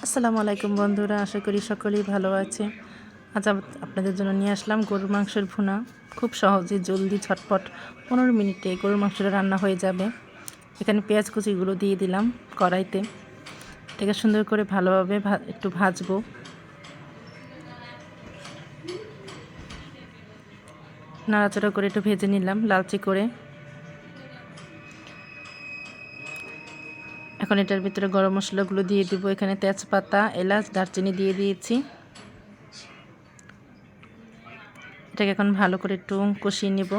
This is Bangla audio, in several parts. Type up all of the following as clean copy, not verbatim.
আসসালামু আলাইকুম বন্ধুরা, আশা করি সকলেই ভালো আছে। আজ আপনাদের জন্য নিয়ে আসলাম গরুর মাংসের ভুনা। খুব সহজে জলদি ঝটপট 15 মিনিটে গরুর মাংসটা রান্না হয়ে যাবে। এখানে পেঁয়াজ কুচিগুলো দিয়ে দিলাম কড়াইতে। এটাকে সুন্দর করে ভালোভাবে একটু ভাজবো। নাড়াচাড়া করে একটু ভেজে নিলাম লালচে করে। এখন এটার ভিতরে গরম মশলাগুলো দিয়ে দিব। এখানে তেজপাতা, এলাচ, দারচিনি দিয়ে দিয়েছি। এটাকে এখন ভালো করে একটু কষিয়ে নেব।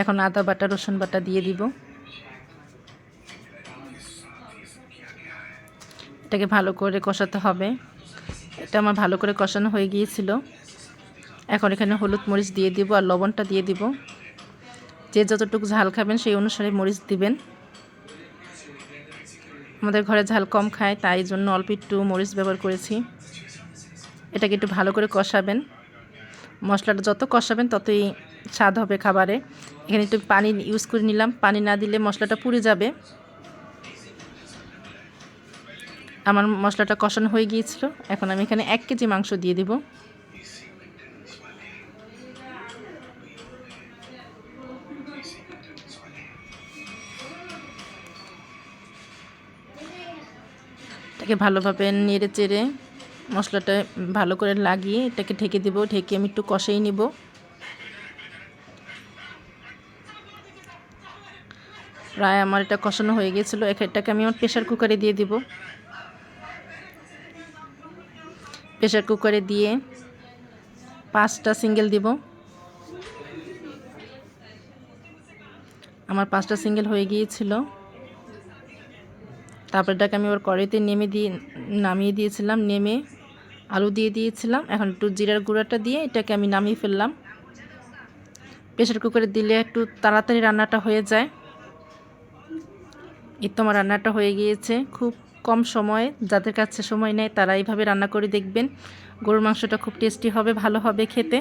এখন আদা বাটা, রসুন বাটা দিয়ে দিব। এটাকে ভালো করে কষাতে হবে। এটা আমার ভালো করে কষানো হয়ে গিয়েছিল। এখন এখানে হলুদ মরিচ দিয়ে দিব আর লবণটা দিয়ে দিব। যে যতটুকু ঝাল খাবেন সেই অনুসারে মরিচ দিবেন। আমাদের ঘরে ঝাল কম খায়, তাই জন্য অল্প একটু মরিচ ব্যবহার করেছি। এটাকে একটু ভালো করে কষাবেন। মশলাটা যত কষাবেন ততই স্বাদ হবে খাবারে। এখানে একটু পানি ইউজ করে নিলাম, পানি না দিলে মশলাটা পুড়ে যাবে। আমার মশলাটা কষানো হয়ে গিয়েছিল। এখন আমি এখানে 1 কেজি মাংস দিয়ে দিব। এটাকে ভালোভাবে নেড়ে চেড়ে মশলাটা ভালো করে লাগিয়ে এটাকে ঢেকে দেব। ঢেকে আমি একটু কষাই নিব। প্রায় আমার এটা কষানো হয়ে গিয়েছিলো। এটাকে আমি আমার প্রেশার কুকারে দিয়ে দিব। প্রেশার কুকারে দিয়ে 5টা সিঙ্গেল দিব। আমার 5টা সিঙ্গেল হয়ে গিয়েছিল। তারপর এটাকে আমি আবার কড়াইতে নামিয়ে দিয়েছিলাম। নেমে আলু দিয়ে দিয়েছিলাম। এখন একটু জিরার গুঁড়াটা দিয়ে এটাকে আমি নামিয়ে ফেললাম। প্রেশার কুকারে দিলে একটু তাড়াতাড়ি রান্নাটা হয়ে যায়। এই তো আমার রান্নাটা হয়ে গিয়েছে খুব কম সময়ে। যাদের কাছে সময় নেই তারা এইভাবে রান্না করে দেখবেন। গরুর মাংসটা খুব টেস্টি হবে, ভালো হবে খেতে।